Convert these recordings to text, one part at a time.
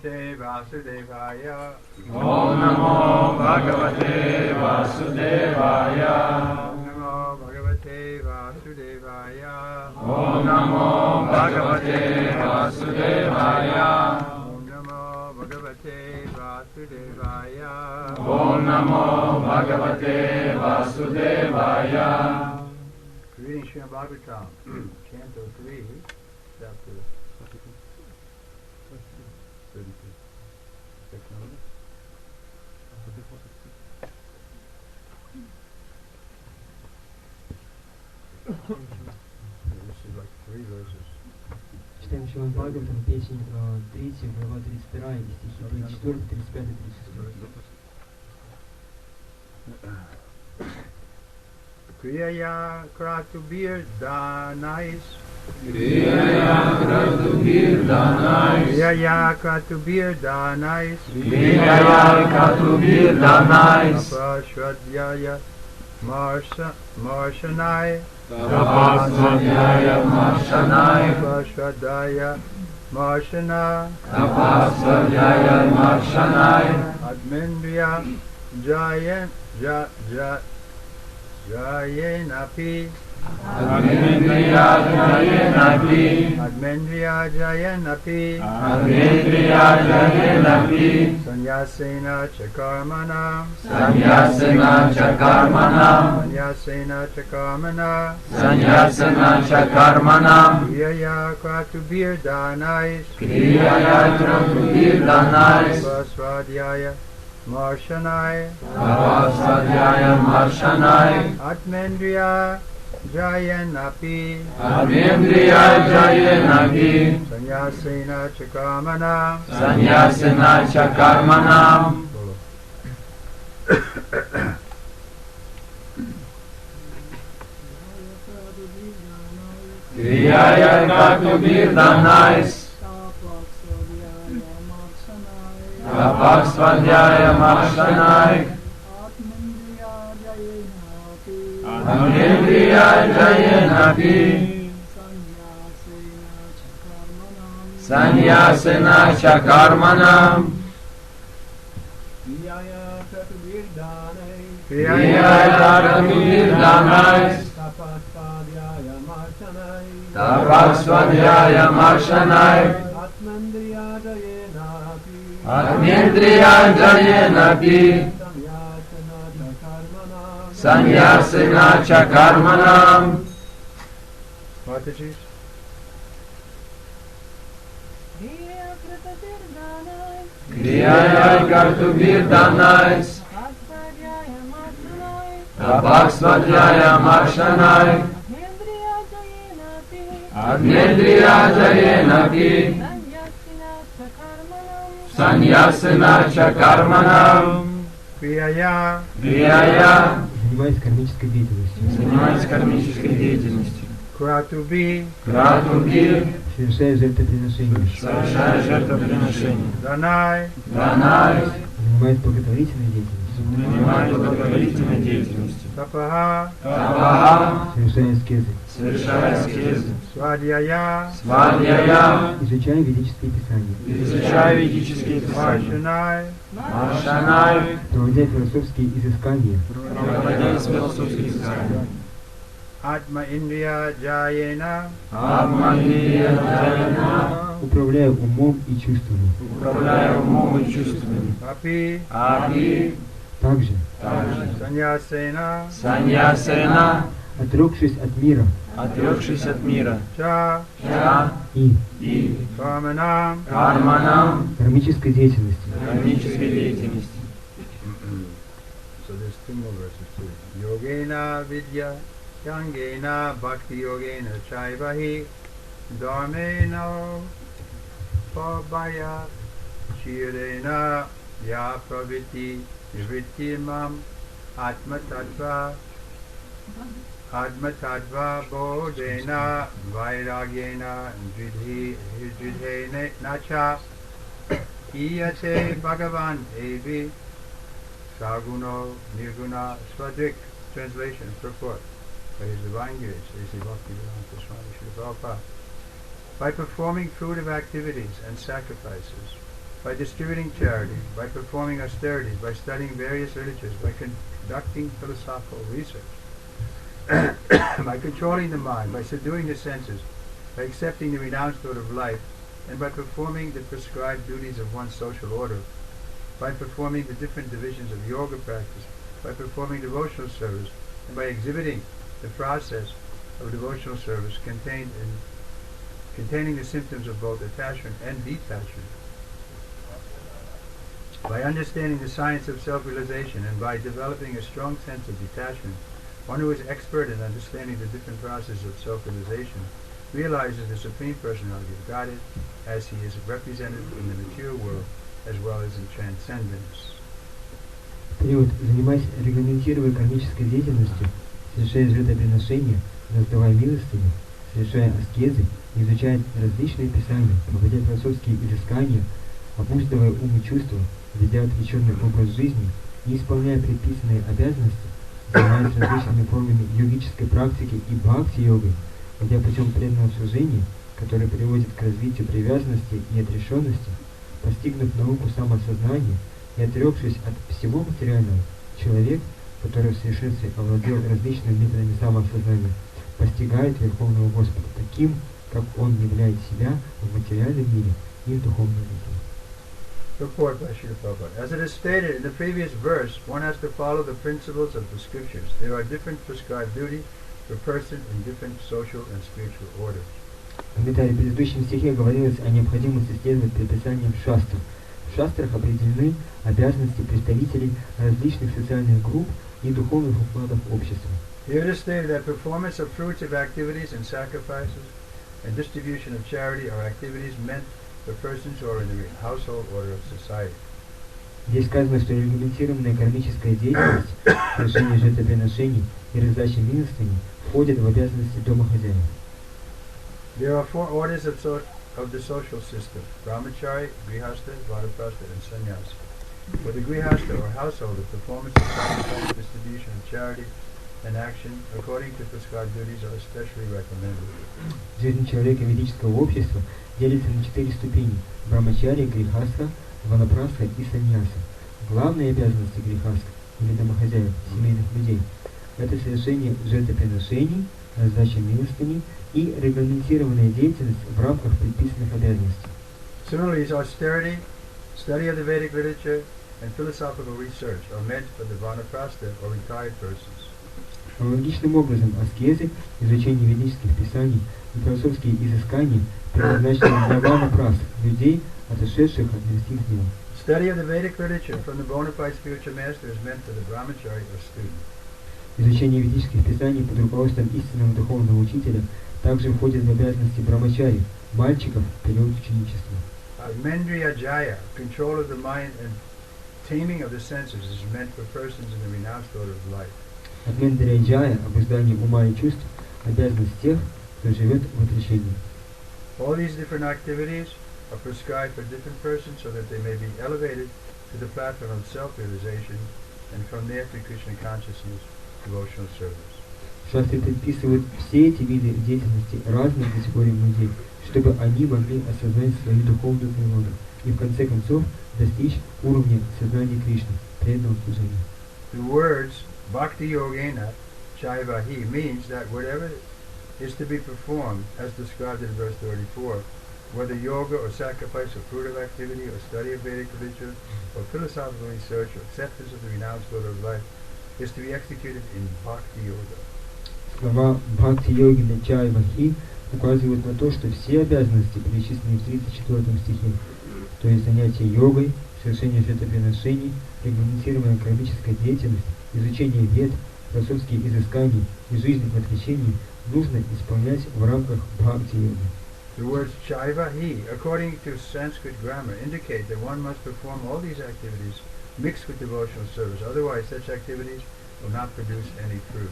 Bhagavate Vasudevaya. Om Namo Bhagavate Vasudevaya. Om Namo Bhagavate Vasudevaya. Om Namo Bhagavate Vasudevaya. Om Namo Bhagavate Vasudevaya. Om Namo Bhagavate Vasudevaya. Reading Shrimad-Bhagavatam, Canto 3, Chapter 32. This is like 3 verses. Читаем Шримад-Бхагаватам, песень 3, глава 32, стихи 34, 35, 36. Kriyaya Kratubir Danais. Kriyaya Kratubir Danais. Kriyaya Kratubir Danais. Kriyaya Kratubir Danais. Tapashvadyaya Marshanai. Tapasvadyaya Marshanai. Tapashvadyaya Marshana. Tapasvadyaya Marshanai. Admendriya Jayenapi. Admendriya Jayenapi. Admendriya Jayenapi. Admendriya Jayenapi. Sanyasena Chakarmana. Sanyasena Chakarmana. Sanyasena Chakarmana. Sanyasena Chakarmana. Kriyaya Kratubir Danais. Kriyaya Kratubir Danais. Tapasvadyaya Marshanai. Tapasvadyaya Marshanai. Atmendriya Jayenapi. Admendriya Jayenapi. Sanyasena Chakarmana. Sanyasena Chakarmana. Kriyaya Kratubir Danais. Tapasvadyaya Marshanai. Admendriya Jayenapi. Sanyasena Chakarmana. Kriyaya Kratubir Danais. Tapasvadyaya Marshanai. Admendriya Jayenapi. Sanyasena Chakarmana. Mataji. Kriyaya Kratubir Danais. Tapasvadyaya Marshanai. Admendriya Jayenapi. Sanyasena Chakarmana. Kriyaya. Kriyaya. Занимаясь кармической деятельностью. Занимаясь кармической деятельностью. Kratubi. Кратуби. Совершая жертвоприношение. Совершая жертвоприношение. Danai. Данай. Занимаясь благотворительной деятельностью. Занимаясь благотворительной деятельностью. Tapaha. Табаха. Совершая аскезы. Совершая аскезы. Svadhyaya. Свадьяя. Изучая ведические писания. Изучая ведические писания. Marshanai. Маршанай. Проводя философские изыскания. Проводя философские изыскания. Atma Indriya Jayena. Атмания Джайна. Управляя умом и чувствами. Управляя умом и чувствами. Api. Апи. Также, Sanyasena. Саньясена. отрекшись от мира Отрекшись от мира. Cha. Ча. и Karmanam. Карманам. кармической деятельности, Кармической деятельности. So there's 2 more verses too. Yogena Vidya. Yangena Bhakti Yogena Chaivahi. Dharmena Pabhaya. Shirena Ya Praviti. Nivrittimam Atma Tattva. Atma Tattva Bodhena Vairagyena Jidhene Nacha. Iyate Bhagavan Evi. Saguno Nirguna Swadrik. Translation, purport by His Divine Grace, A.C. Bhaktivedanta Swami Srila Prabhupada. By performing fruitive activities and sacrifices, by distributing charity, by performing austerities, by studying various literatures, by conducting philosophical research, by controlling the mind, by subduing the senses, by accepting the renounced order of life, and by performing the prescribed duties of one's social order, by performing the different divisions of yoga practice, by performing devotional service, and by exhibiting the process of devotional service containing the symptoms of both attachment and detachment, by understanding the science of self-realization, and by developing a strong sense of detachment. One who is expert in understanding the different processes of self-realization realizes the Supreme Personality of Godhead as He is represented in the material world as well as in transcendence. Период, занимаясь регламентируя кармической деятельностью, совершая жертвоприношения, раздавая милостыню, совершая аскезы, изучая различные писания, проводя философские изыскания, обуздывая ум и чувства, ведя отвлеченный образ жизни, не исполняя предписанные обязанности, занимаясь различными формами йогической практики и бхакти-йогой, идя путем преданного служения, который приводит к развитию привязанности и отрешенности, постигнув науку самосознания и отрекшись от всего материального, человек, который в совершенстве овладел различными методами самоосознания, постигает Верховного Господа таким, как Он являет себя в материальном мире и в духовном мире. Report by Srila Prabhupada. As it is stated in the previous verse, one has to follow the principles of the scriptures. There are different prescribed duties for person in different social and spiritual orders. В комментарии в предыдущем стихе говорилось о необходимости следовать предписаниям шастр. В шастрах определены обязанности представителей различных социальных групп и духовных укладов общества. Here it is stated that performance of fruitive activities and sacrifices and distribution of charity are activities meant for persons who are in the household order of society. Здесь сказано, что регламентированная кармическая деятельность, совершение жертвоприношений и раздача милостыни входит в обязанности домохозяев. There are four orders of the social system: brahmachari, grihastha, vanaprastha, and sannyasi. For the grihastha or householder, performance of sacrifice, distribution of charity, and action according to prescribed duties are especially recommended. Жизнь человека ведического общества делится на 4 ступени: брахмачарья, грихастха, ванапрастха и саньяса. Главные обязанности грихастха или домохозяев, семейных людей, это совершение жертвоприношений, раздача милостыни и регламентированная деятельность в рамках предписанных обязанностей. Similarly, austerity, study of the Vedic literature, and philosophical research are meant for the vanaprastha or retired persons. Аналогичным образом аскезы, изучение ведических писаний и философские изыскания предназначены для ванапрастх, людей, отошедших от мирских дел. Study of the Vedic literature from the bona fide spiritual master is meant for the brahmachari or student. Изучение ведических писаний под руководством истинного духовного учителя также входит в обязанности брахмачари, мальчиков в период ученичества. Mendriya jaya, control of the mind and taming of the senses, is meant for persons in the renounced order of life. Адмендрия джая, обуздание ума и чувств, обязанность тех, кто живет в отречении. All these different activities are prescribed for different persons so that they may be elevated to the platform of self-realization and from there to Krishna consciousness, devotional service. Шастры предписывают все эти виды деятельности разным категориям людей, чтобы они могли осознать свою духовную природу и в конце концов достичь уровня сознания Кришны, преданного служения. The words Bhakti Yogena Chaivahi means that whatever is to be performed as described in verse 34, whether yoga or sacrifice or fruitive activity or study of Vedic literature or philosophical research or acceptance of the renounced order of life, is to be executed in Bhakti Yoga. Слова Бхакти-йогина Чайвахи указывают на то, что все обязанности, перечисленные в 34 стихе, то есть занятие йогой, совершение жертвоприношений, регламентированная кармическая деятельность, изучение вед, философские изыскания и жизнь в отречении нужно исполнять в рамках бхакти-йоги. The words Chaivahi, according to Sanskrit grammar, indicate that one must perform all these activities mixed with devotional service, otherwise such activities will not produce any fruit.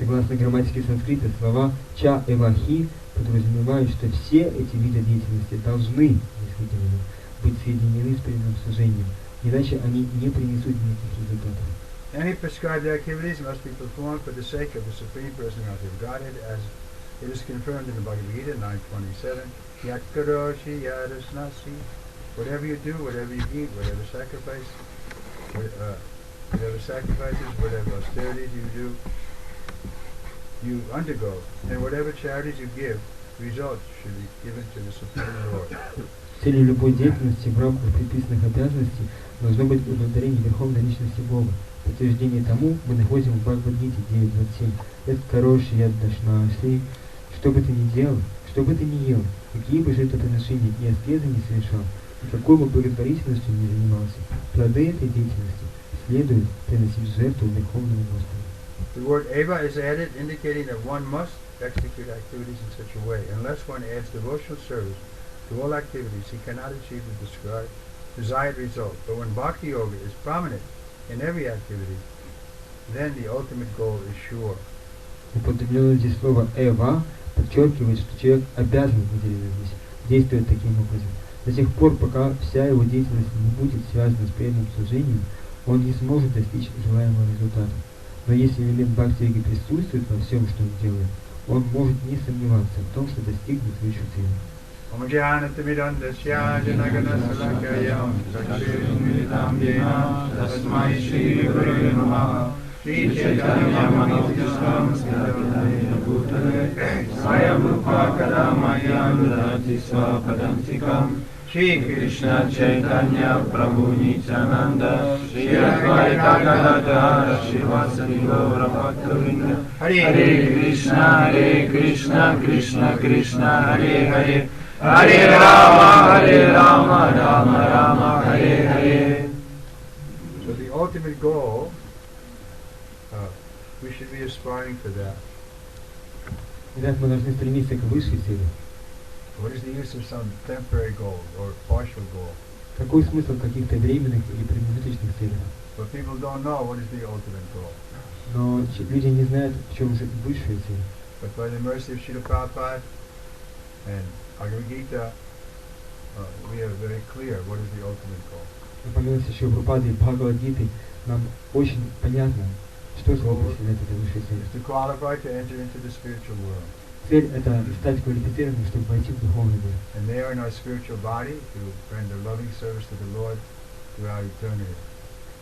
Согласно грамматике санскрита, слова «ча» и «вахи» подразумевают, что все эти виды деятельности должны, действительно, быть соединены с преданным служением, иначе они не принесут никаких результатов. Any prescribed activities must be performed for the sake of the Supreme Personality of Godhead, as it is confirmed in the Bhagavad Gita 9:27. Yat karoshi yadasnasi whatever you do, whatever you eat, whatever sacrifices, whatever austerities you do, you undergo, and whatever charities you give, results should be given to the Supreme Lord. Целью любой деятельности в рамках предписанных обязанностей должно быть удовлетворение Верховной Личности Бога. Подтверждение тому мы находим в Бхагавад-гите 9.27. Это хороший яд дашнаси. Что бы ты ни делал, что бы ты ни ел, какие бы жертвоприношения и аскезы не совершал, и какой бы благотворительностью ни занимался, плоды этой деятельности следует приносить в жертву Верховному Господу. The word eva is added, indicating that one must execute activities in such a way. Unless one adds devotional service to all activities, he cannot achieve the desired result. But when bhakti yoga is prominent in every activity, then the ultimate goal is sure. Употреблено здесь слово «эва», подчеркивает, что человек обязан действовать таким образом. До тех пор, пока вся его деятельность не будет связана с преданным служением, он не сможет достичь желаемого результата. Но если элемент бхакти-йоги присутствует во всем, что он делает, он может не сомневаться в том, что достигнет высшей цели. Shri Krishna Chaitanya Prabhu Nityananda Shri Advaita Gadadhara Shivasari Gaura Bhaktavinda Hare Krishna Krishna Krishna Hare Hare Hare Rama Rama Rama Hare Hare. So the ultimate goal, we should be aspiring for that. Итак, мы должны стремиться к высшей цели. What is the use of some temporary goal or partial goal? Какой смысл каких-то временных или промежуточных целей? But people don't know what is the ultimate goal. Но люди не знают, в чем же высшая цель. But by the mercy of Srila Prabhupada and Bhagavad Gita, we are very clear what is the ultimate goal. Мы помимо еще Прабхупады и Бхагавад-гиты, нам очень понятно, что собой представляет эта высшая цель. To qualify to enter into the spiritual world. Цель – это стать квалифицированным, чтобы войти в духовный мир. And there in our spiritual body to render loving service to the Lord throughout eternity.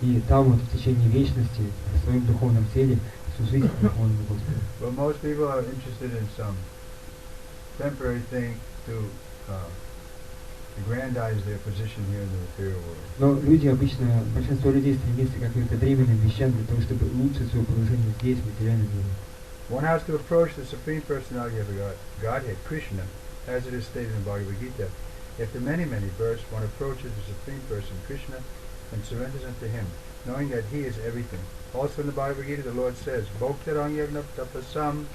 И там вот в течение вечности, в своем духовном теле, служить духовному Господу. But most people are interested in some temporary thing to aggrandize their position here in the material world. Но люди обычно, большинство людей стремится к каким-то временным вещам для того, чтобы улучшить свое положение здесь, в материальном мире. One has to approach the Supreme Personality of the Godhead, Krishna, as it is stated in Bhagavad Gita. After many, many births, one approaches the Supreme Person, Krishna, and surrenders unto him, knowing that he is everything. Also in the Bhagavad Gita, the Lord says, Bhoktarang yagna tapasam,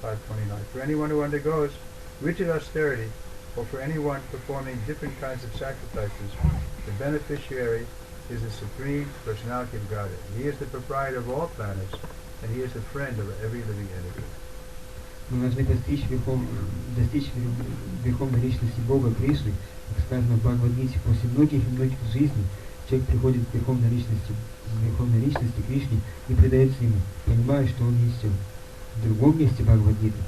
529. For anyone who undergoes rigid austerity, or for anyone performing different kinds of sacrifices, the beneficiary is the Supreme Personality of Godhead. He is the proprietor of all planets, and he is the friend of every living entity. Мы должны достичь верховной личности Бога Кришны, как сказано в Бхагавад-гите, после многих и многих жизней человек приходит к верховной личности Кришне и предается ему, понимая, что он есть все. В другом месте Бхагавад-гиты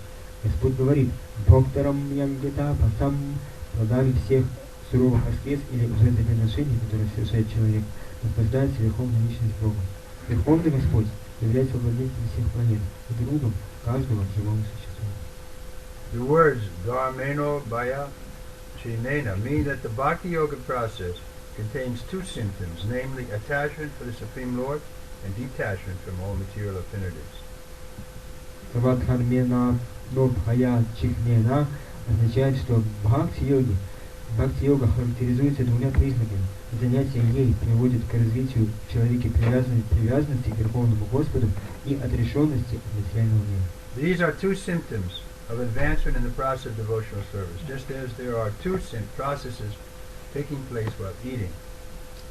Господь говорит: «Бхоктарам янгета пасам», плодами всех суровых аскез или жертвоприношений, которые совершает человек, наслаждается верховной личностью Бога. Верховный Господь является владельцем всех планет и другом каждого живого существа. The words Dharmeno Bhaya Chinena mean that the Bhakti Yoga process contains two symptoms, namely attachment for the Supreme Lord and detachment from all material affinities. Слова Дхармена Бхая Чихнена означает, что Бхакти-йога характеризуется двумя признаками. Занятие ей приводит к развитию в человеке привязанности к Верховному Господу и отрешенности от материального мира. These are two symptoms of advancement in the process of devotional service, just as there are two processes taking place while eating.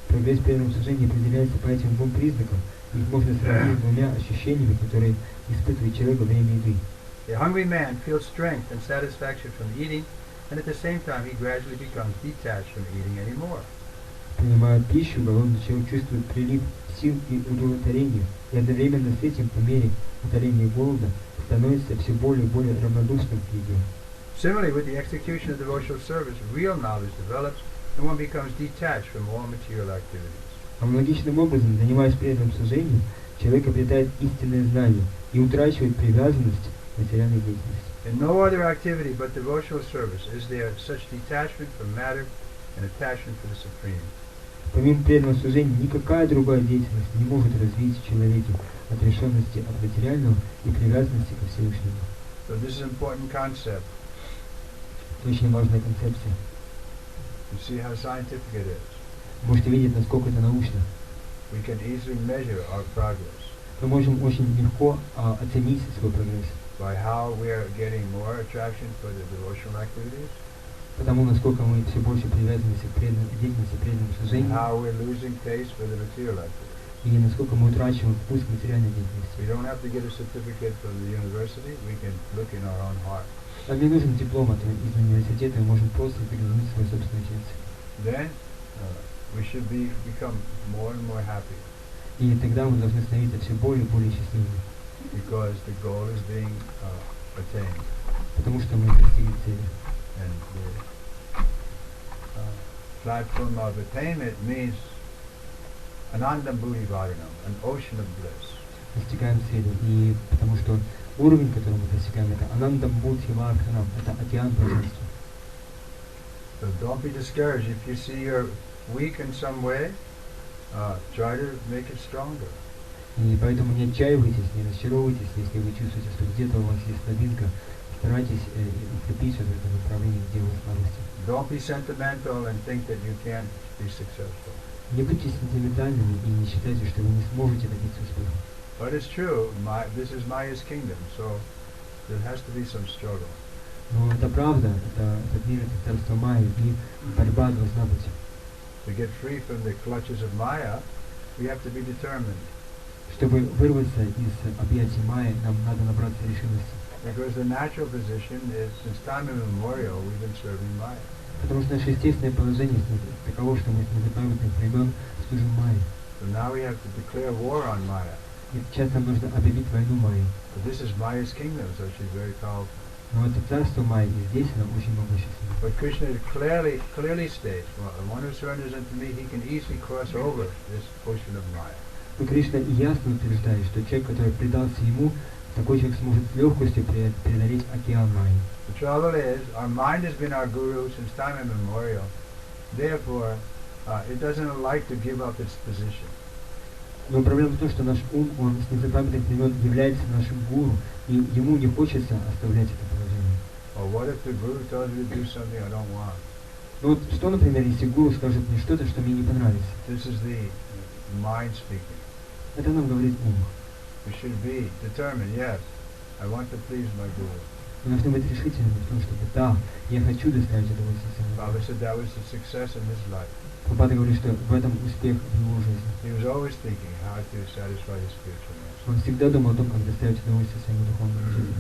Прогресс в преданном служении определяется по этим двум признакам. Их можно сравнить с двумя ощущениями, которые испытывает человек во время еды. A hungry man feels strength and satisfaction from eating, and at the same time he gradually becomes detached from eating anymore. Принимая пищу, голодный человек чувствует прилив сил и удовлетворения, и одновременно с этим, по мере утоления голода, становится все более и более равнодушным к еде. Similarly, with the execution of devotional service, real knowledge develops, and one becomes detached from all material activities. Аналогичным образом, занимаясь преданным служением, человек обретает истинное знание и утрачивает привязанность к материальной деятельности. In no other activity but devotional service is there such detachment from matter and attachment to the Supreme. Помимо преданного служения, никакая другая деятельность не может развить в человеке отрешенности от материального и привязанности ко Всевышнему. So this is an important concept. Это очень важная концепция. You see how scientific it is. Можете видеть, насколько это научно. We can easily measure our progress Мы можем очень легко оценить свой прогресс. by how we are getting more attraction for the devotional activities, Потому насколько мы все больше привязываемся к деятельности, преданному and служению, how we're losing taste for the material activities. и насколько мы утрачиваем вкус к материальной деятельности. We don't have to get a certificate from the university. We can look in our own heart. Нам не нужен диплом из университета, мы можем просто заглянуть в свое собственное сердце. Then we should become more and more happy И тогда мы должны становиться все более и более счастливыми, because the goal is being attained, потому что мы достигли цели. and the platform of attainment means Anandam Bhuti Varanam, an ocean of bliss. Достигаем цели, и потому что уровень, который мы достигаем, это Анандам Будхи Вардханам, это океан блаженства. So don't be discouraged if you see you're weak in some way. Try to make it stronger. И поэтому не отчаивайтесь, не расчаровывайтесь, если вы чувствуете, что где-то у вас есть слабинка, старайтесь укрепить в этом направлении, где вы слабости. Don't be sentimental and think that you can't be successful. Не будьте сентиментальными и не считайте, что вы не сможете добиться успеха. But it's true, this is Maya's kingdom, so there has to be some struggle. Но это правда, этот мир, это царство Майи, и борьба должна быть. To get free from the clutches of Maya, we have to be determined. Чтобы вырваться из объятий Майи, нам надо набраться решимости. Because the natural position is, since time immemorial, we've been serving Maya. Потому что наше естественное положение таково, что мы с незапамятных времен служим Майе. So now we have to declare war on Maya. И сейчас нам нужно объявить войну Майе. But this is Maya's kingdom, so she's very powerful. Но это царство Майи, и здесь оно очень могущественно. But Krishna clearly states, one who surrenders unto me, he can easily cross over this ocean of Maya. Но Кришна ясно утверждает, что человек, который предался ему, такой человек сможет с легкостью преодолеть океан Майи. The trouble is, our mind has been our guru since time immemorial. Therefore, it doesn't like to give up its position. Но проблема в том, что наш ум, он с незапамятных времен является нашим гуру, и ему не хочется оставлять это положение. Or what if the guru tells you to do something I don't want? Ну вот что, например, если гуру скажет мне что-то, что мне не понравится? This is the mind speaking. Это нам говорит ум. We should be determined, yes, I want to please my guru. Мы должны быть решительными в том, чтобы да, я хочу доставить удовольствие своему Baba гуру. said that was the success in his life. Прабхупада говорит, что в этом успех в его жизни. He was always thinking how to satisfy his spiritual master. Он всегда думал о том, как доставить удовольствие своему духовному учителю.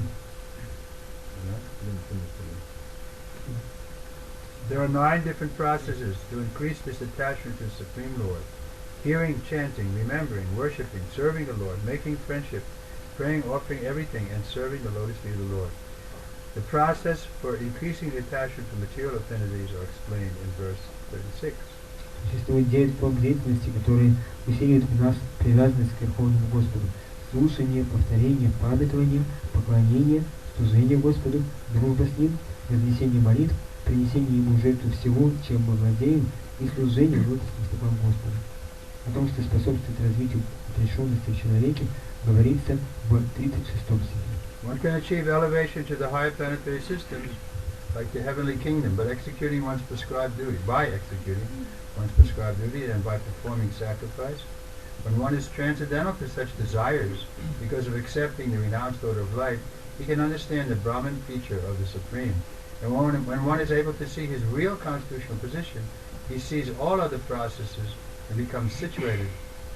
There are 9 different processes to increase this attachment to the Supreme Lord. Hearing, chanting, remembering, worshipping, serving the Lord, making friendship, praying, offering everything, and serving the lotus feet of the Lord. The process for increasing the attachment to material affinities are explained in verse 36. Существует 9 форм деятельности, которые усиливают в нас привязанность к Верховному Господу. Слушание, повторение, памятование, поклонение, служение Господу, дружба с Ним, вознесение молитв, принесение Ему жертву всего, чем мы владеем, и служение лотосным стопам Господа. О том, что способствует развитию отрешенности в человеке, говорится в 36-м стихе. One can achieve elevation to the higher planetary systems, like the heavenly kingdom, by executing one's prescribed duty, and by performing sacrifice. When one is transcendental to such desires, because of accepting the renounced order of life, he can understand the Brahman feature of the Supreme. And when one is able to see his real constitutional position, he sees all other processes and becomes situated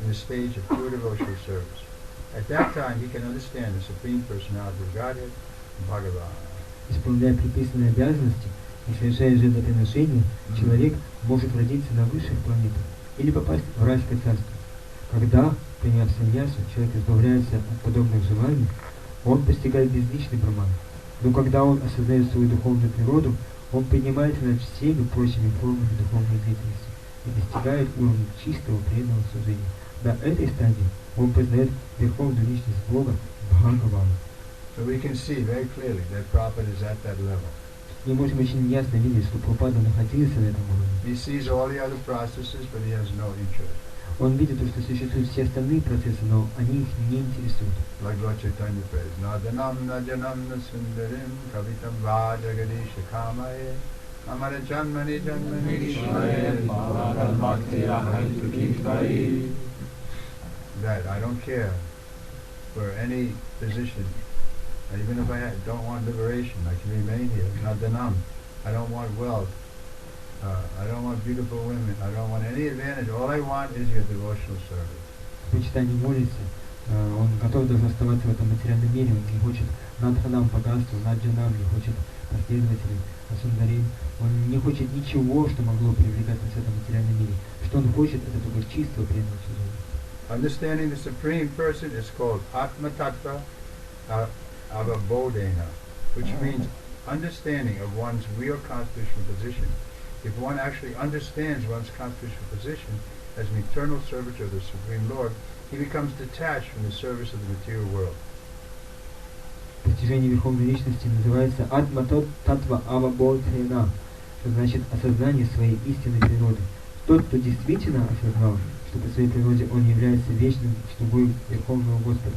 in the stage of pure devotional service. At that time, he can understand the Supreme Personality of Godhead and Bhagavan. Исполняя предписанные обязанности и совершая жертвоприношения, человек может родиться на высших планетах или попасть в райское царство. Когда, приняв саньясу, человек избавляется от подобных желаний, он постигает безличный браман. Но когда он осознает свою духовную природу, Он поднимается над всеми прочими формами духовной деятельности и достигает уровня чистого преданного служения. На этой стадии он познает верховную личность Бога Бхагавана. So we can see very clearly that Prabhupada is at that level. Мы можем очень ясно видеть, что Прабхупада находился на этом уровне. He sees all the other processes, but he has no interest. Он видит, что существуют все остальные процессы, но они их не интересуют. Like Lord Chaitanya prays, Nadanam Najanam Nasundarim Kavitam Vajagadisha Kamaye Amara Janmani Janmani That I don't care for any position. And even if I don't want liberation, I can remain here. Nadanam. I don't want wealth. I don't want beautiful women. I don't want any advantage. All I want is your devotional service. В почитании молится, он готов даже оставаться в этом материальном мире, он не хочет надханам богатства, наджанам, не хочет последователей, асундарим, он не хочет ничего, что могло привлекать нас в этом материальном мире. Что он хочет, это только чистого преданного служения. Understanding the Supreme Person is called Atma Tattva Avabodhena, which means understanding of one's real constitutional position. If one actually understands one's constitutional position as an eternal servitor of the Supreme Lord, he becomes detached from the service of the material world. Постижение Верховной Личности называется Атма Татва Авабодхена, что значит осознание своей истинной природы. Тот, кто действительно осознал, что по своей природе он является вечным слугой Верховного Господа,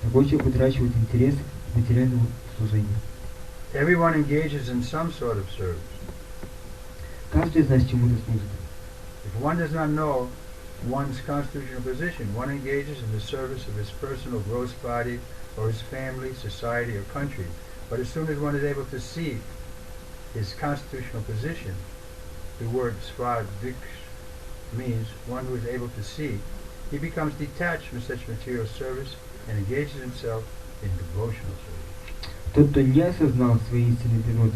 такой человек утрачивает интерес к материальному служению. Everyone engages in some sort of service. Каждый из нас чему-то служит. If one does not know one's constitutional position, one engages in the service of his personal gross body or his family, society, or country. But as soon as one is able to see his constitutional position, the word svadiksh means one who is able to see, he becomes detached from such material service and engages himself in devotional service. Тот, кто не осознал своей истинной природы,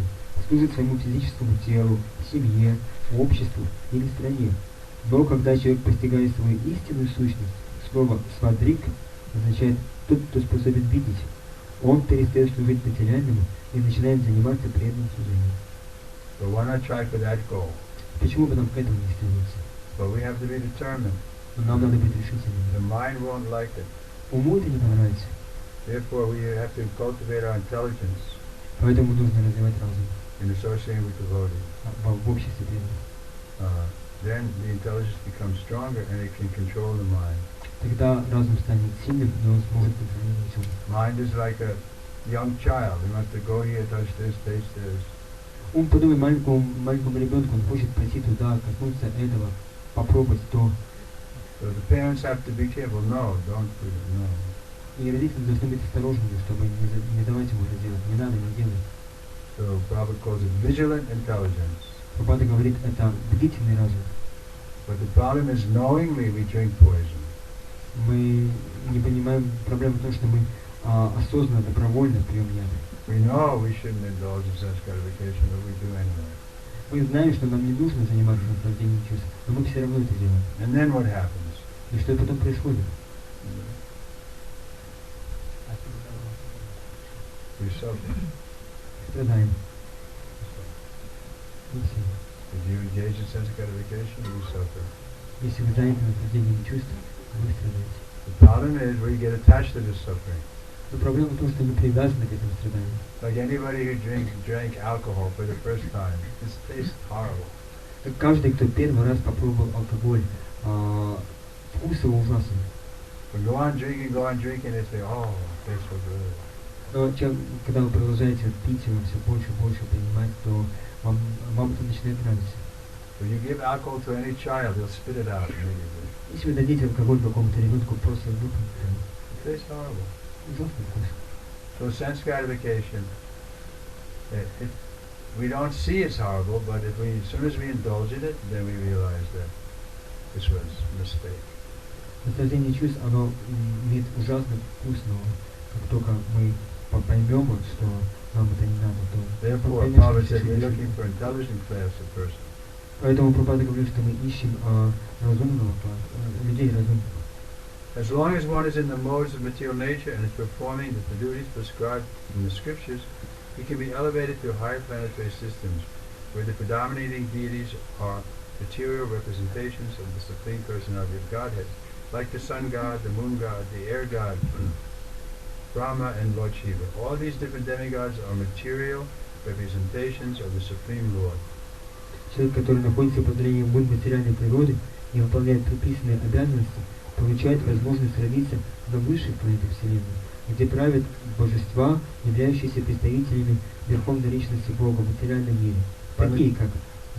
служит своему физическому телу, семье, обществу или стране. Но когда человек постигает свою истинную сущность, слово «свадрик» означает «тот, кто способен видеть». Он перестает служить материальному и начинает заниматься преданным служением. But why not try for that goal? Почему бы нам к этому не стремиться? But we have to be determined. Но нам надо быть The решительными. mind won't like it. Уму это не понравится. Therefore, we have to cultivate our intelligence Поэтому нужно развивать разум in associating with devotees. в обществе преданных. Then the intelligence becomes stronger and it can control the mind. Тогда разум станет сильным, и он сможет контролировать ум. Mind is like a young child. He wants to go here, touch this, taste this. Ум подобен маленькому ребенку, он хочет пойти туда, коснуться этого, попробовать то. So the parents have to be careful. No, don't do it. No. И родители должны быть осторожными, чтобы не давать ему это делать. Не надо, не делай. So Prabhupada calls it vigilant intelligence. Прабхупада говорит, это бдительный разум. But the problem is knowingly we drink poison. Мы не понимаем проблему в том, что мы осознанно, добровольно пьем яд. We know we shouldn't indulge in sense gratification, but we do anyway. Мы знаем, что нам не нужно заниматься наслаждением чувств, но мы все равно это делаем. And then what happens? И что потом происходит? We suffer. Страдаем. Не все. If you engage in sense gratification, you suffer. Если вы заняты наслаждением чувств, вы страдаете. The problem is we get attached to this suffering. Но проблема в том, что мы привязаны к этому страданию. Like anybody who drank alcohol for the first time, this tastes horrible. Каждый, кто первый раз попробовал алкоголь, вкус его ужасный. But go on drinking, they say, oh, it tastes so good. Но когда вы продолжаете пить его все больше и больше принимать, то вам это начинает нравиться. If you give alcohol to any child, he'll spit it out immediately. Если вы дадите алкоголь какому-то ребенку, просто выпьет, It tastes horrible. ужасный вкус. So sense gratification, we don't see it's horrible, but as soon as we indulge in it, then we realize that this was a mistake. Наслаждение чувств, оно имеет ужасный вкус, но как только мы поймем, что нам это не надо, то... Therefore, Prabhupada said we're looking for intelligent class of person. Поэтому Прабхупада говорит, что мы ищем разумного, людей разумных. As long as one is in the modes of material nature and is performing the duties prescribed in the scriptures, he can be elevated to higher planetary systems where the predominating deities are material representations of the Supreme Personality of Godhead, like the Sun God, the Moon God, the Air God, Brahma, and Lord Shiva. All these different demigods are material representations of the Supreme Lord. Человек, который находится под влиянием вольной материальной природы и выполняет предписанные обязанности, получает возможность родиться на высших планетах Вселенной, где правят божества, являющиеся представителями Верховной Личности Бога в материальном мире, такие как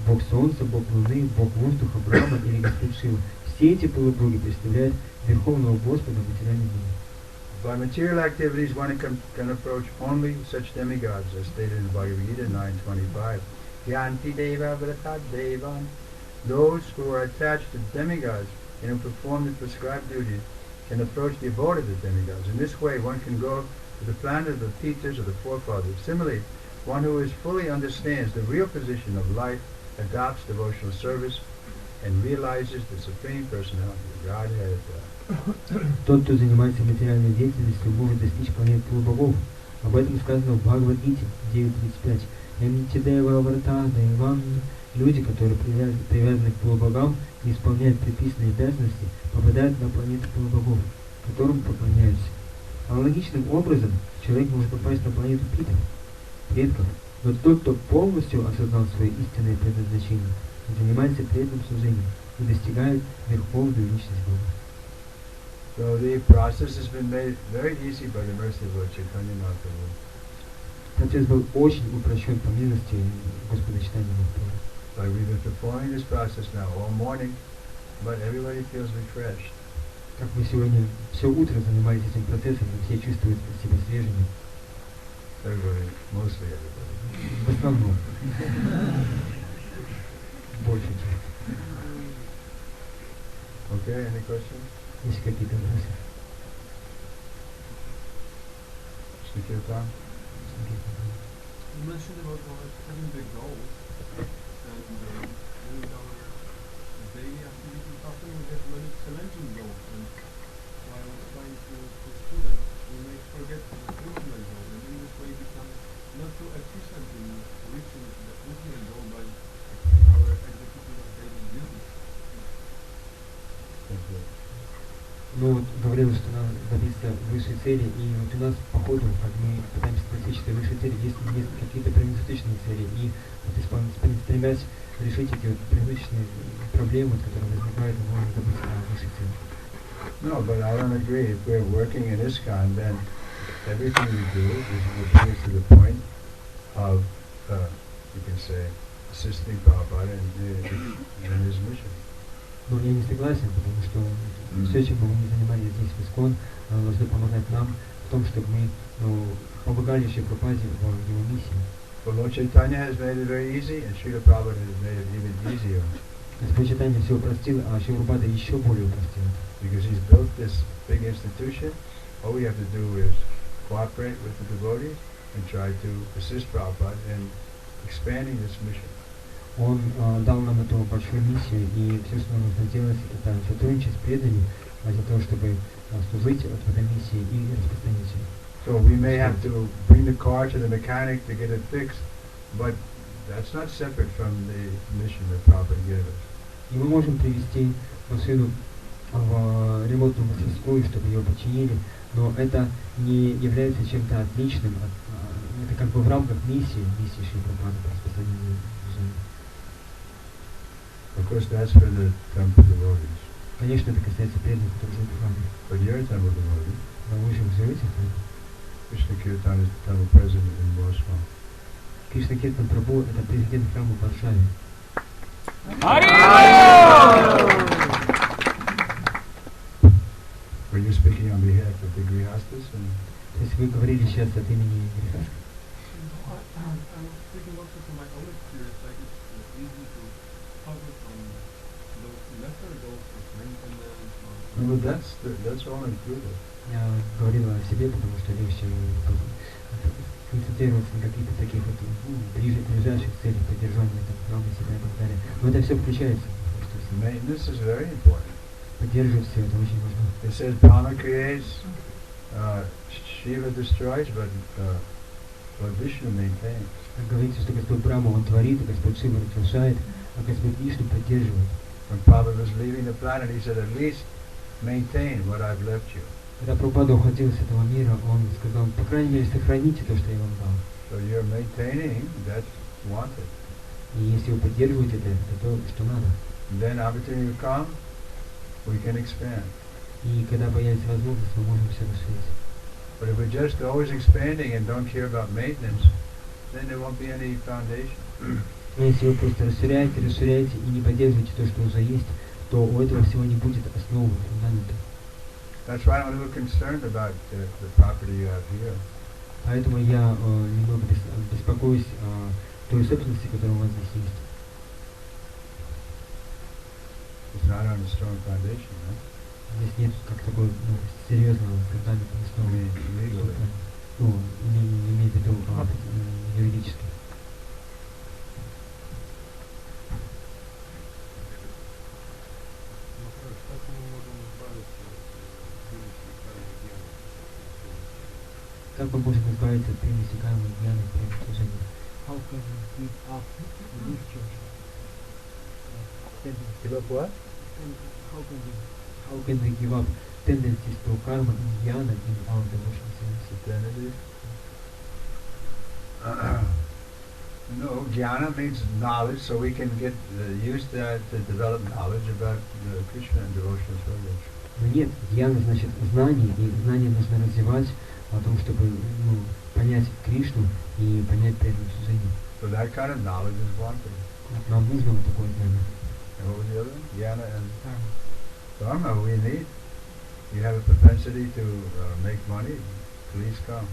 Бог Солнца, Бог Луны, Бог Воздуха, Брахма или Господь Шива. Все эти полубоги представляют Верховного Господа в материальном мире. By material activities, one can approach only such demigods, as stated in Bhagavad Gita 9:25. Yanti deva vrata devan. Those who are attached to demigods and who perform the prescribed duties can approach the abode of the demigods. In this way, one can go to the planet of the teachers of the forefathers. Similarly, one who fully understands the real position of life adopts devotional service and realizes the Supreme Personality of Godhead. Тот, кто занимается материальной деятельностью, может достичь планет полубогов. Об этом сказано в Бхагавад-гите 9.35. Ямнитидева врата даеван. Люди, которые привязаны к полубогам и исполняют предписанные обязанности, попадают на планеты полубогов, которым поклоняются. Аналогичным образом человек может попасть на планету предков, но тот, кто полностью осознал свое истинное предназначение, занимается преданным служением и достигает верховную личность Бога. So the process has been made very easy by the mercy of Lord Chaitanya Mahaprabhu. Процесс был очень упрощен по милости Господа Чайтаньи Махапрабху. So we've been performing this process now all morning, but everybody feels refreshed. Как мы сегодня все утро занимались этим процессом, и все чувствуют себя свежими. Everybody, mostly everybody. В основном. Большая часть. Okay, any questions? Есть какие-то вопросы? Shnikirtan? You mentioned about having big goals and doing our daily activities. Often we have many challenging goals, and while trying to pursue them, we may forget the ultimate goal, and in this way become not so efficient in reaching the ultimate goal by our executing of daily duties. Thank you. Ну вот говорил, что надо добиться высшей цели, и вот у нас по ходу, как мы пытаемся достичь этой высшей цели, есть какие-то промежуточные цели, и вот стремясь решить эти вот промежуточные проблемы, которые возникают, мы можем добиться высшей цели. No, but I don't agree. If we're working in ISKCON, then everything we do will bring us to the point of, you can say, assisting Prabhupada in his mission. Но я не согласен, потому что все, чем бы мы не занимались здесь в ИСККОН, должно помогать нам в том, чтобы мы помогали Шри Прабхупаде в его миссии. But Lord Chaitanya has made it very easy, and Srila Prabhupada has made it even easier. Господь Чайтанья все упростил, а Шри Прабхупада еще более упростил. Because he's built this big institution, all we have to do is cooperate with the devotees and try to assist Prabhupada in expanding this mission. Он дал нам эту большую миссию, и все, что нам нужно делать, это сотрудничать с преданными для того, чтобы служить в этой миссии и распространить ее. So we may have to bring the car to the mechanic to get it fixed, but that's not separate from the mission that Prabhupada gave us. И мы можем привести машину в ремонтную мастерскую, чтобы ее починили, но это не является чем-то отличным, это как бы в рамках миссии Шри Прабхупады по распространению движения. Of course, that's for the temple devotees. Конечно, это касается преданных, которые живут в храме. But you're a temple devotee. Но вы же живете в храме. Krishna Kirtan is the temple president in Moscow. Кришна Киртан Прабху — это президент храма в Варшаве. Were you speaking on behalf of the Grihastas? То есть вы говорили сейчас от имени Грихаста? I'm speaking also from my own experience. Like it's easy to focus on those lesser goals of maintenance. No, that's all included. Я говорила о себе, потому что легче концентрироваться на каких-то таких вот ближайших целях поддержания храма себя и так далее. Но это все включается. Maintenance is very important. Поддерживать все это очень важно. It says Brahma creates, Shiva destroys, but what Vishnu maintains. Говорится, что Господь Брахма, он творит, Господь Шива разрушает, а Господь Вишну поддерживает. When Prabhupada was leaving the planet, he said, at least maintain what I've left you. Когда Прабхупада уходил с этого мира, он сказал, по крайней мере, сохраните то, что я вам дал. So you're maintaining, that's wanted. И если вы поддерживаете это то, что надо. And then opportunity will come, we can expand. И когда появится возможность, мы можем все расширить. But if we're just always expanding and don't care about maintenance, then there won't be any foundation. Но если вы просто расширяете и не поддерживаете то, что уже есть, то у этого всего не будет основы, фундамента. That's why I'm a little concerned about the property you have here. Поэтому я немного беспокоюсь о той собственности, которая у вас здесь есть. It's not on a strong foundation, right? Здесь нет как такой серьезного фундамента, I mean, legally. Имеет в виду юридически. Как мы можем избавиться от примеси кармы гьяны? Как мы можем избавиться от примеси кармы гьяны при служении? How can we give up religion? Give up what? How can we give up tendencies to karma and jnana in our devotion service? Identity? No, jnana means knowledge, so we can get use that to develop knowledge about Krishna and devotional service. Но нет, дьяна значит знание, и знание нужно развивать о том, чтобы понять Кришну и понять преданное служение. So that kind of knowledge is wanted. Нам нужно вот такое знание. And what was the other? Jnana and karma we need. You have a propensity to make money, please come.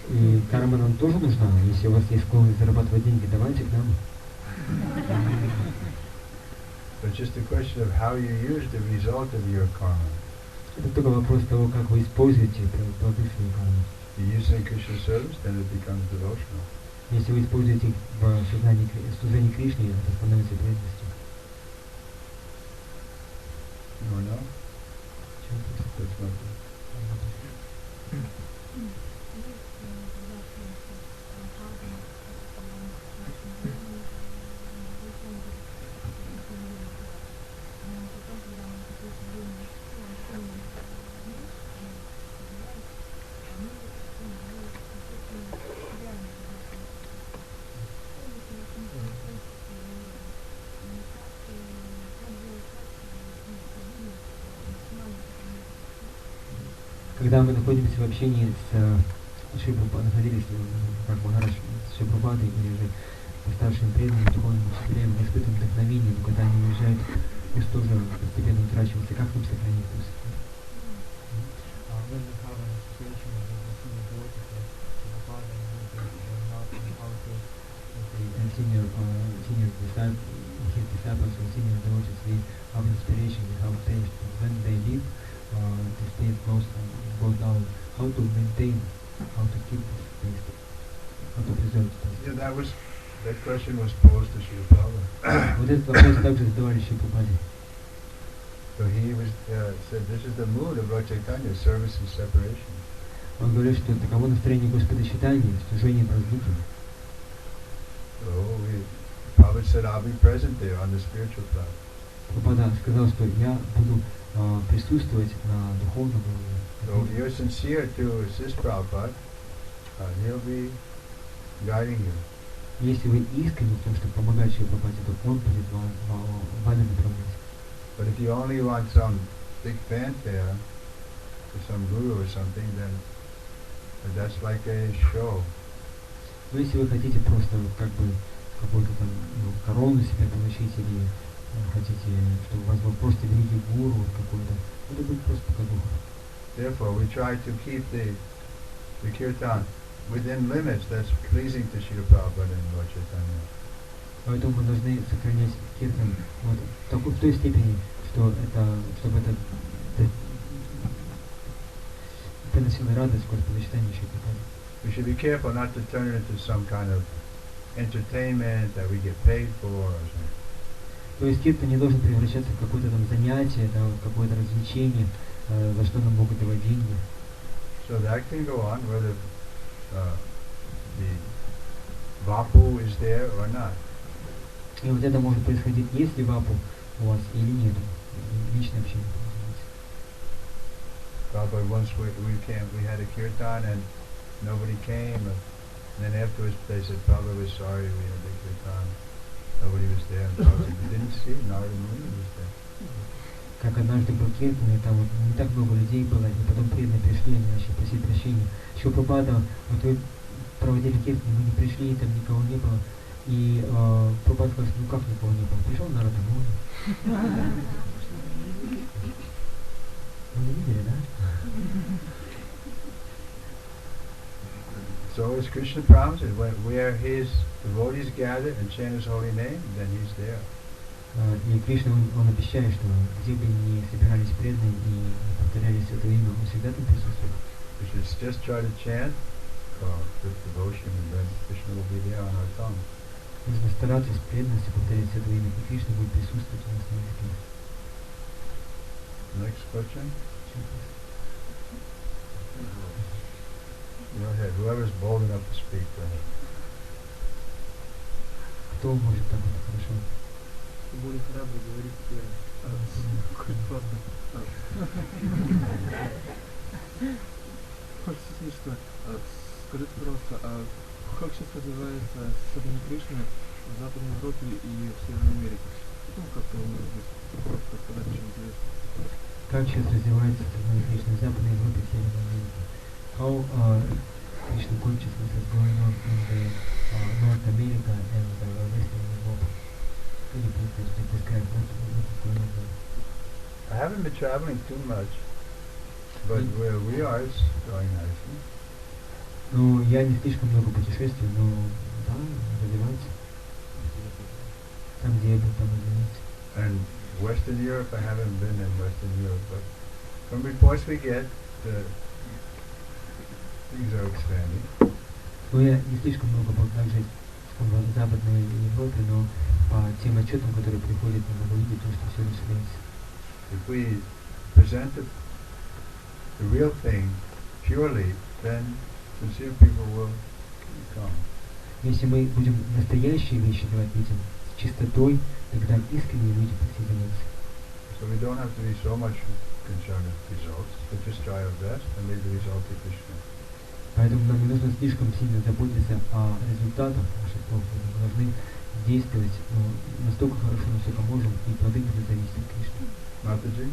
И карма нам тоже нужна. Если у вас есть склонность зарабатывать деньги, давайте к нам. But it's just a question of how you use the result of your karma. Это только вопрос того, как вы используете плоды своей кармы. You use it in Krishna's service, then it becomes devotional. Если вы используете их в служении Кришне, это становится преданностью. No, no? That's not good. Когда мы находимся в общении с находились как Махарадж с Шри-Прабхупадой или же старшим преданным духовным учителем, мы испытываем вдохновение, но когда они уезжают, вкус тоже постепенно утрачивается. Как нам сохранить вкус? When we have an association with the senior devotees like Prabhupada and they're not in our case, senior his disciples or senior devotees, we have inspiration, we have taste. When they leave, this taste goes down. How to maintain, how to keep this taste, how to preserve this taste? Yeah, that question was posed to Srila Prabhupada. Вот этот вопрос также задавали Шри Прабхупаде. So he was said, this is the mood of Lord Chaitanya, service and separation. Он говорил, что таково настроение Господа Чайтаньи, служение в разлуке. So Prabhupada said, I'll be present there on the spiritual plane. Прабхупада сказал, что я буду присутствовать на духовном уровне. So if you're sincere to assist Prabhupada, he'll be guiding you. Если вы искренне в том, чтобы помогать Шри Прабхупаде, то он будет вами направлять. But if you only want some big fanfare for some guru or something, then that's like a show. Но если вы хотите просто как бы какую-то там корону себе получить или хотите, чтобы у вас был просто великий гуру какой-то, это будет просто показуха. Therefore, we try to keep the kirtan within limits that's pleasing to Srila Prabhupada and Lord Chaitanya. Поэтому мы должны сохранять киртан в той степени, что чтобы это приносило радость Господу Чайтаньи Шри Прабхупаде. We should be careful not to turn it into some kind of entertainment that we get paid for or something. То есть киртан не должен превращаться в какое-то там занятие, в какое-то развлечение, за что нам могут давать деньги. So that can go on, whether the vapu is there or not. И вот это может происходить, есть ли вапу у вас или нет. Личное общение. Probably once we had a kirtan and nobody came, and then afterwards they said, Prabhupada was sorry we had the kirtan. Nobody was there. And Prabhupada said, you didn't see? Narada Muni was there. Как однажды был киртан, и там вот не так много людей было, и потом преданные пришли, они начали просить прощения. Еще Прабхупада, вот вы проводили киртан, мы не пришли, и там никого не было. И Прабхупада сказал, ну как никого не было? Пришел Нарада Муни. Вы не видели, да? So as Krishna promises, where his devotees gather and chant his holy name, then he's there. И Кришна, он обещает, что где бы ни собирались преданные и не повторяли святое имя, он всегда там присутствует. We should just try to chant with devotion, and then Krishna will be there on our tongue. Нужно стараться с преданностью повторять святое имя, и Кришна будет присутствовать у нас на языке. Next question. Go ahead. Whoever's bold enough to speak, go ahead. Кто может так вот хорошо? Более храбро говорить просто. Хочется спросить, что скажите, пожалуйста, а как сейчас развивается сознание Кришны в Западной Европе и в Северной Америке? Ну, как-то, может быть, просто сказать, очень интересно. Как сейчас развивается сознание Кришны в Западной Европе и Северной Америке? How Krishna consciousness is going on in the North America and Western Europe? Can you please describe what is going on there? I haven't been traveling too much, but where we are, it's going nicely. Ну, я не слишком много путешествую, но да, развивается. Там, где я был, там развивается. And Western Europe, I haven't been in Western Europe, but from reports we get, things are expanding. Ну, я не слишком много был также в Западной Европе, но по тем отчетам, которые приходят, мы могу видеть, что все расширяется. If we present the real thing purely, then sincere people will come. Если мы будем настоящие вещи давать людям с чистотой, тогда искренние люди присоединятся. So we don't have to be so much concerned with results, but just try our best and leave the result to Krishna. Поэтому нам не нужно слишком сильно заботиться о результатах наших проповедей. Мы должны действовать настолько хорошо, насколько можем, и плоды будут зависеть от Кришны. Mataji?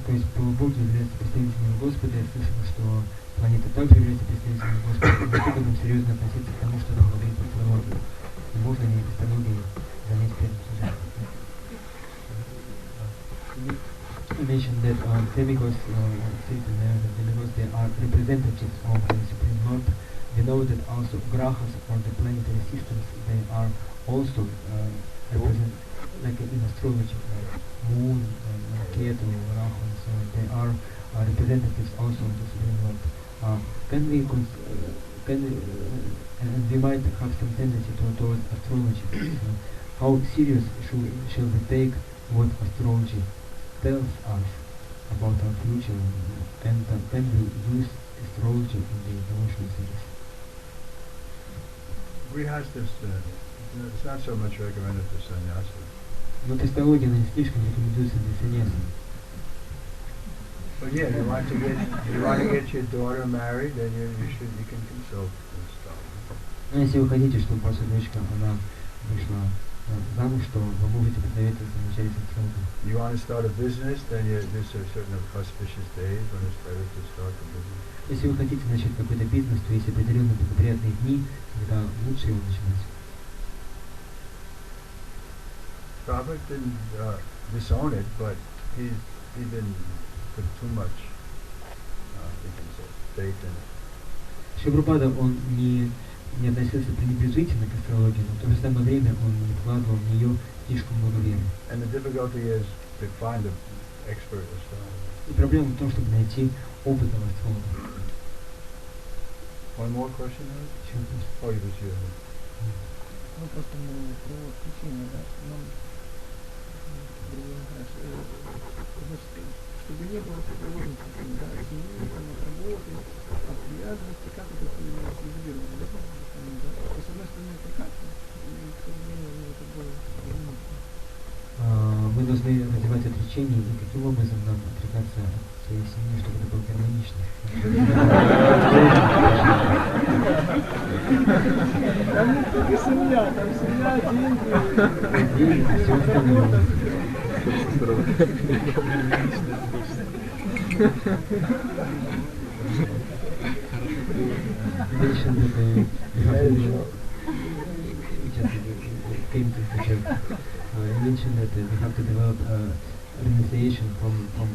То есть Бог является представителем Господа, я слышал, что планета также является представителем Господа, и насколько нам серьезно относиться к тому, что нам говорит астрология. И можно ли астрологией занять первым служением? You mentioned that demigods sit in there, the demigods, they are representatives of the Supreme Lord. We know that also grahas or the planetary systems, they are also represent, like in astrology, like Moon, Ketu, Rahu, and so on. They are representatives also of the Supreme Lord. And we might have some tendency towards astrology. How serious shall we take what astrology tells us about our future, and can we use astrology in the devotional service? It's not so much recommended for sannyasi. Но астрология не слишком рекомендуется для саньяси. But yeah, you want to get your daughter married, then you can consult astrology. Но если вы хотите, чтобы ваша дочка она вышла замуж, то вы можете посоветоваться вначале с астрологом. You want to start a business, then there's a certain auspicious days when it's better to start the business. Если вы хотите начать какой-то бизнес, то есть определенные благоприятные дни, когда лучше его начинать. Prabhupada didn't disown it, but he didn't put too much you can say, faith in it. Шрила он не относился пренебрежительно к астрологии, но в то же самое время он не вкладывал в нее слишком много веры. And the difficulty is to find an expert astrologer. И проблема в том, чтобы найти опытного астролога. One more question, Eric? Еще вопрос. Oh, it was you. Ну, просто про течение, да, нам значит, чтобы не было противоположных течений, да, семьи, там, от работы, от привязанности, как это изолировано, да, то есть, с одной стороны, прекрасно, и, к сожалению, это было Мы должны развивать отречение, и каким образом нам отрекаться от своей семьи, чтобы это было гармонично. Там не только семья, там семья, деньги. И все остальное. You mentioned that we have to develop renunciation from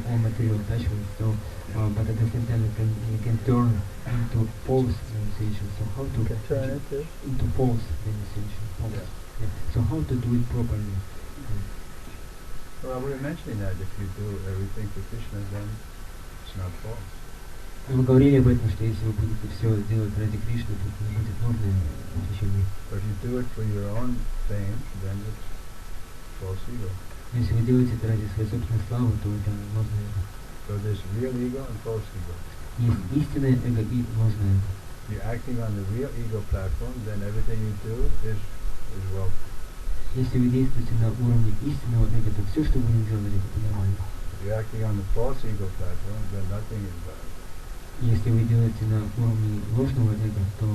all material attachments, so, but at the same time we can turn into false renunciation. So how to Turn into false renunciation? False. Yeah. So how to do it properly? Well, we were mentioning that if you do everything for Krishna, then it's not false. Мы говорили об этом, что если вы будете все делать ради Кришны, то не будет ложное отречение. But if you do it for your own fame, then it's false ego. Если вы делаете это ради своей собственной славы, то это ложное эго. So there's real ego and false ego. Есть истинное эго и ложное эго. You're acting on the real ego platform, then everything you do is well. Если вы действуете на уровне истинного эго, то все, что вы не делали, это нормально. If you're acting on the false ego platform, then nothing is bad. Если вы делаете на уровне ложного эго, то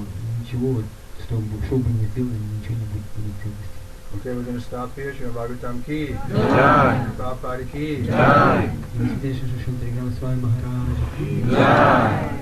ничего, что бы ни сделали, ничего не будет иметь ценности. Okay, we're going to stop here. Shrimad-Bhagаватam ki. Jai. Prabhupada ki. Jai. И Священнейший Шри Тривикрама Свами Махараджа. Jai.